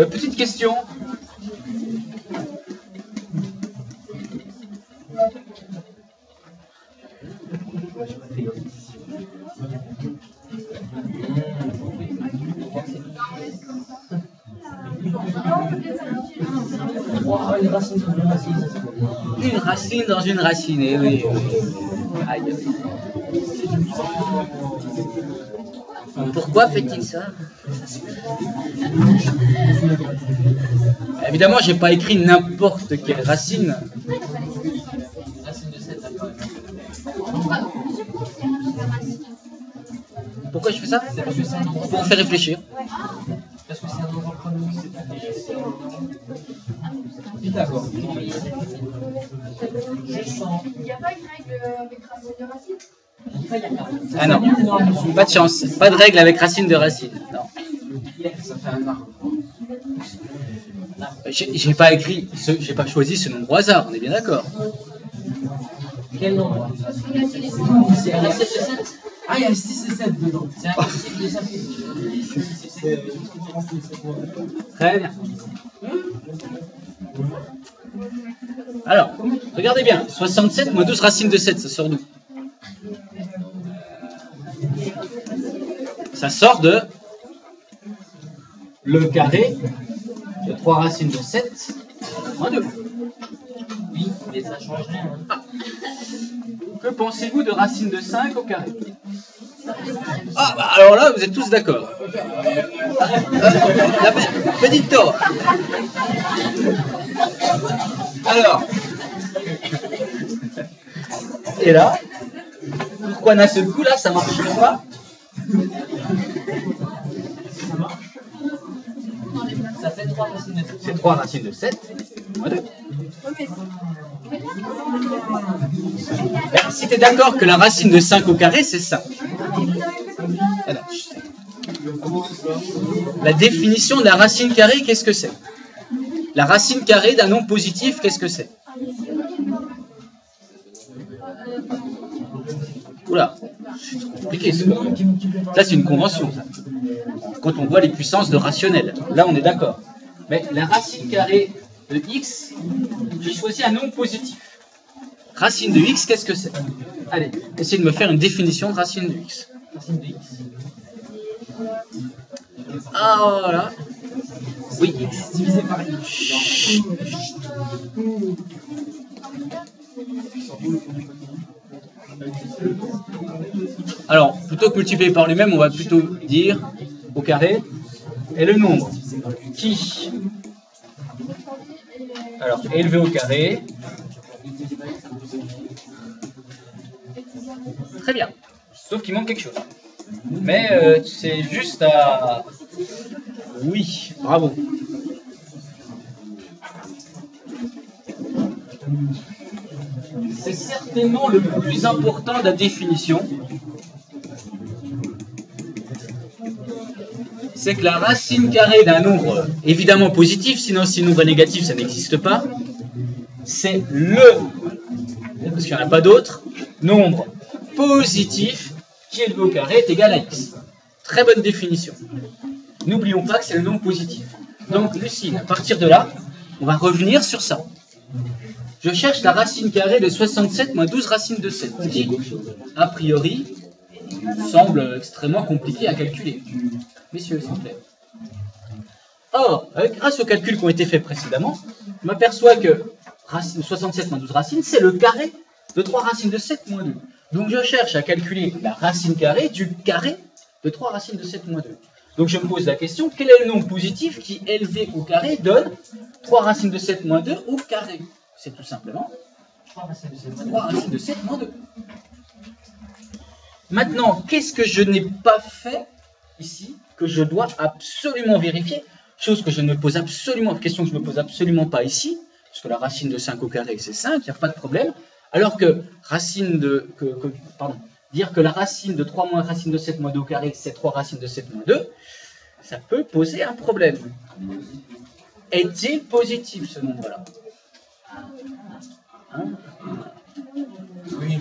Petite question. Une racine dans une racine, eh oui. Aïe. Pourquoi fait-il ça? Évidemment, j'ai pas écrit n'importe quelle racine. Pourquoi je fais ça? Pour vous faire réfléchir. Parce que c'est un nombre chronologique, c'est d'accord. Il n'y a pas une règle avec racine de racine? Ah non, pas de chance. Pas de règle avec racine de racine. Non. Ça fait un marque. J'ai pas écrit, j'ai pas choisi ce nombre au hasard, on est bien d'accord. Quel nombre? Ah, il y a 6 et 7 dedans. C'est un principe de simplification. Très bien. Alors, regardez bien, 67 moins 12 racines de 7, ça sort d'où? Ça sort de le carré de 3 racines de 7 moins 2. Oui, mais ça change rien. Ah. Que pensez-vous de racine de 5 au carré? Ah, bah alors là, vous êtes tous d'accord. Benito. Alors. Et là, pourquoi d'un seul coup, là, ça marche pas? Ça fait 3 racines de 7. C'est 3 racines de 7 moins 2. Ben, si tu es d'accord que la racine de 5 au carré, c'est ça. Alors, la définition de la racine carrée, qu'est-ce que c'est? La racine carrée d'un nombre positif, qu'est-ce que c'est? Oula, c'est trop compliqué. Ça, c'est une convention. Ça. Quand on voit les puissances de rationnel, là, on est d'accord. Mais la racine carrée de x, j'ai choisi un nombre positif. Racine de x, qu'est-ce que c'est? Allez, essayez de me faire une définition de racine de x. Racine de x. Ah, voilà. Oui. X divisé par x. Alors, plutôt que multiplier par lui-même, on va plutôt dire au carré et le nombre qui, alors, élevé au carré. Très bien. Sauf qu'il manque quelque chose. Mais c'est juste à... Oui, bravo. C'est certainement le plus important de la définition. C'est que la racine carrée d'un nombre évidemment positif, sinon si le nombre est négatif, ça n'existe pas. C'est le, parce qu'il n'y en a pas d'autre, nombre positif qui élevé au carré est égal à x. Très bonne définition. N'oublions pas que c'est le nombre positif. Donc, Lucine, à partir de là, on va revenir sur ça. Je cherche la racine carrée de 67 moins 12 racines de 7, qui, a priori, semble extrêmement compliqué à calculer. Messieurs, s'il vous plaît. Or, grâce aux calculs qui ont été faits précédemment, je m'aperçois que 67 moins 12 racines, c'est le carré de 3 racines de 7 moins 2. Donc, je cherche à calculer la racine carrée du carré de 3 racines de 7 moins 2. Donc, je me pose la question, quel est le nombre positif qui, élevé au carré, donne 3 racines de 7 moins 2 au carré? C'est tout simplement 3 racines de 7 moins 2. Maintenant, qu'est-ce que je n'ai pas fait ici, que je dois absolument vérifier? Chose que je ne me pose absolument, question que je ne me pose absolument pas ici, parce que la racine de 5 au carré, c'est 5, il n'y a pas de problème. Alors que dire que la racine de 3 moins racine de 7 moins 2 au carré, c'est 3 racines de 7 moins 2, ça peut poser un problème. Est-il positif, ce nombre-là? Hein? Oui.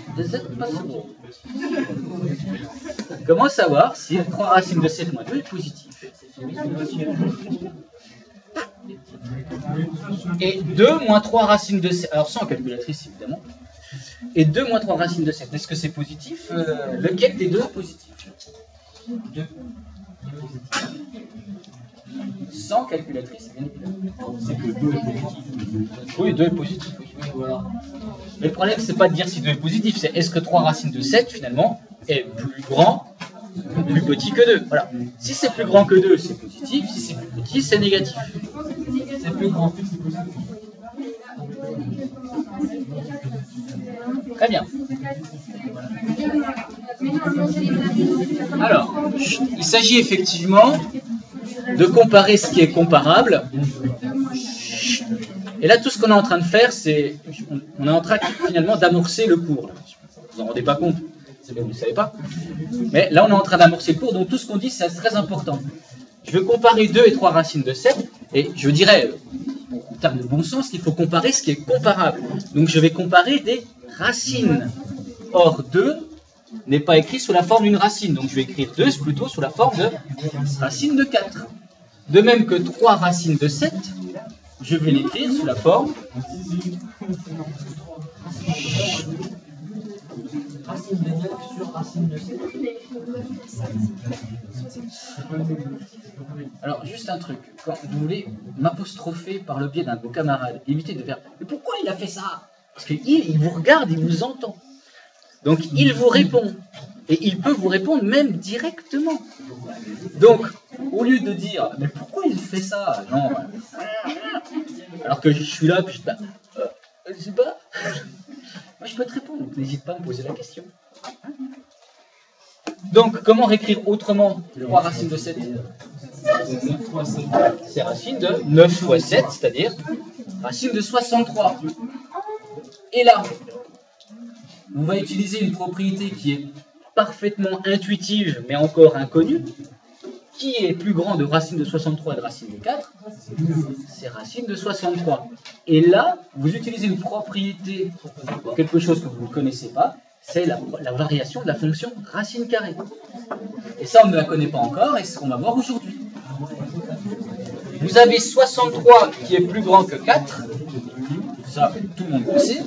Comment savoir si 3 racines de 7 moins 2 est positif? Et 2 moins 3 racines de 7. Alors sans calculatrice, évidemment. Et 2 moins 3 racines de 7. Est-ce que c'est positif? Lequel des deux est positif? 2. Sans calculatrice, bien évidemment. C'est que 2 est positif. Oui, 2 est positif. Oui, voilà. Mais le problème, c'est pas de dire si 2 est positif, c'est est-ce que 3 racines de 7, finalement, est plus grand ou plus petit que 2. Voilà. Si c'est plus grand que 2, c'est positif. Si c'est plus petit, c'est négatif. C'est plus grand. Très bien. Alors, il s'agit effectivement de comparer ce qui est comparable. Et là, tout ce qu'on est en train de faire, c'est... On est en train finalement d'amorcer le cours. Vous en rendez pas compte, c'est bien, vous ne le savez pas. Mais là, on est en train d'amorcer le cours, donc tout ce qu'on dit, c'est très important. Je veux comparer 2 et 3 racines de 7, et je dirais, en termes de bon sens, qu'il faut comparer ce qui est comparable. Donc je vais comparer des racines. Or, 2 n'est pas écrit sous la forme d'une racine, donc je vais écrire 2 plutôt sous la forme de racine de 4. De même que 3 racines de 7, je vais l'écrire sous la forme Racine de 9 sur racine de 7. Alors, juste un truc, quand vous voulez m'apostropher par le biais d'un de vos camarades, évitez de faire « Mais pourquoi il a fait ça ?» Parce qu'il vous regarde, il vous entend. Donc, il vous répond. Et il peut vous répondre même directement. Donc, au lieu de dire « Mais pourquoi il fait ça ?» Non. Alors que je suis là, puis je sais pas. Moi, je peux te répondre, donc n'hésite pas à me poser la question. Donc, comment réécrire autrement 3 racines de 7? C'est racine de 9 fois 7, c'est-à-dire racine de 63. Et là, on va utiliser une propriété qui est parfaitement intuitive, mais encore inconnue. Qui est plus grand de racine de 63 et de racine de 4? C'est racine de 63. Et là, vous utilisez une propriété pour quelque chose que vous ne connaissez pas, c'est la variation de la fonction racine carrée. Et ça, on ne la connaît pas encore, et c'est ce qu'on va voir aujourd'hui. Vous avez 63 qui est plus grand que 4, ça, tout le monde le sait.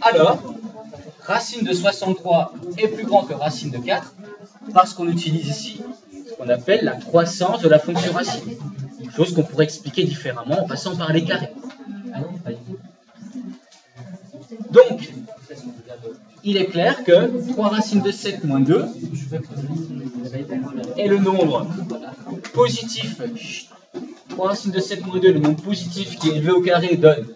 Alors, racine de 63 est plus grand que racine de 4, parce qu'on utilise ici ce qu'on appelle la croissance de la fonction racine. Chose qu'on pourrait expliquer différemment en passant par les carrés. Donc, il est clair que 3 racines de 7 moins 2 est le nombre positif. 3 racines de 7 moins 2, le nombre positif qui est élevé au carré donne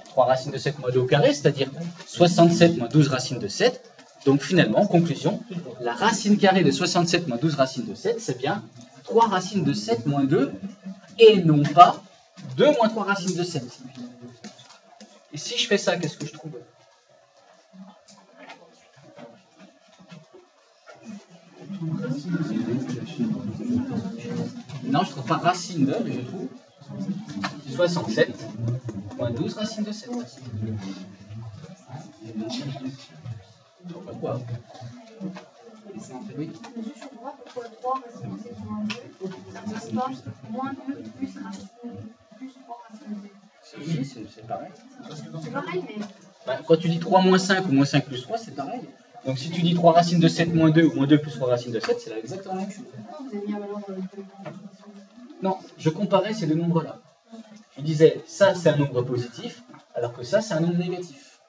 3 racines de 7 moins 2 au carré, c'est-à-dire 67 moins 12 racines de 7. Donc finalement, en conclusion, la racine carrée de 67 moins 12 racines de 7, c'est bien 3 racines de 7 moins 2, et non pas 2 moins 3 racines de 7. Et si je fais ça, qu'est-ce que je trouve? Non, je ne trouve pas racine de, mais je trouve 67 moins 12 racines de 7. Pourquoi? Oui. Je comprends pourquoi 3 racines de 7 moins 2, c'est pas moins 2 plus 3 racines de 2. Si, c'est pareil. C'est pareil, mais... Quand tu dis 3 moins 5 ou moins 5 plus 3, c'est pareil. Donc si tu dis 3 racines de 7 moins 2 ou moins 2 plus 3 racines de 7, c'est exactement la même chose. Vous avez mis la valeur Non, je comparais ces deux nombres-là. Je disais, ça c'est un nombre positif, alors que ça c'est un nombre négatif.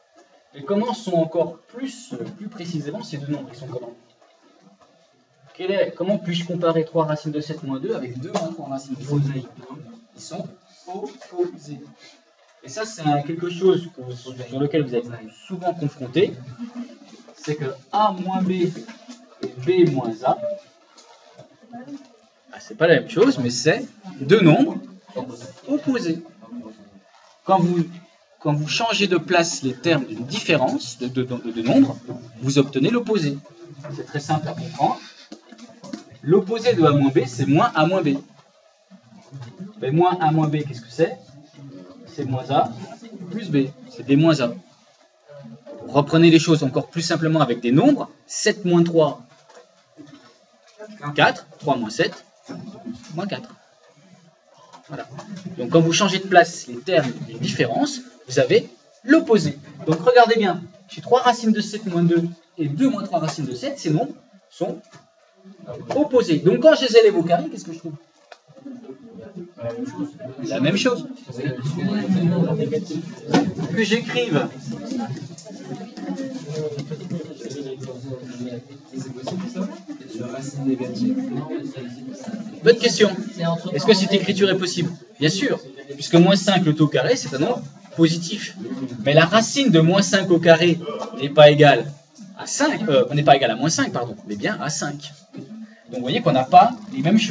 Et comment sont encore plus précisément ces deux nombres? Ils sont comment? Comment puis-je comparer 3 racines de 7 moins 2 avec 2 moins 3 racines de 7? Ils sont opposés. Et ça c'est quelque chose sur lequel vous êtes souvent confronté. C'est que A moins B et B moins A, c'est pas la même chose, mais c'est deux nombres opposés. Quand vous changez de place les termes d'une différence de nombres, vous obtenez l'opposé. C'est très simple à comprendre. L'opposé de A moins B, c'est moins A moins B. Mais moins A moins B, qu'est-ce que c'est? C'est moins A plus B. C'est B moins A. Reprenez les choses encore plus simplement avec des nombres. 7 moins 3, 4. 3 moins 7, moins 4. Voilà. Donc quand vous changez de place les termes, les différences, vous avez l'opposé. Donc regardez bien, j'ai 3 racines de 7 moins 2 et 2 moins 3 racines de 7, ces nombres sont opposés. Donc quand je les élève au carré, qu'est-ce que je trouve? La même chose. Que j'écrive bonne question. Est-ce que cette écriture est possible? Bien sûr, puisque moins 5, le taux au carré, c'est un nombre positif. Mais la racine de moins 5 au carré n'est pas égale à 5, n'est pas égale à moins 5, pardon, mais bien à 5. Donc vous voyez qu'on n'a pas les mêmes choses.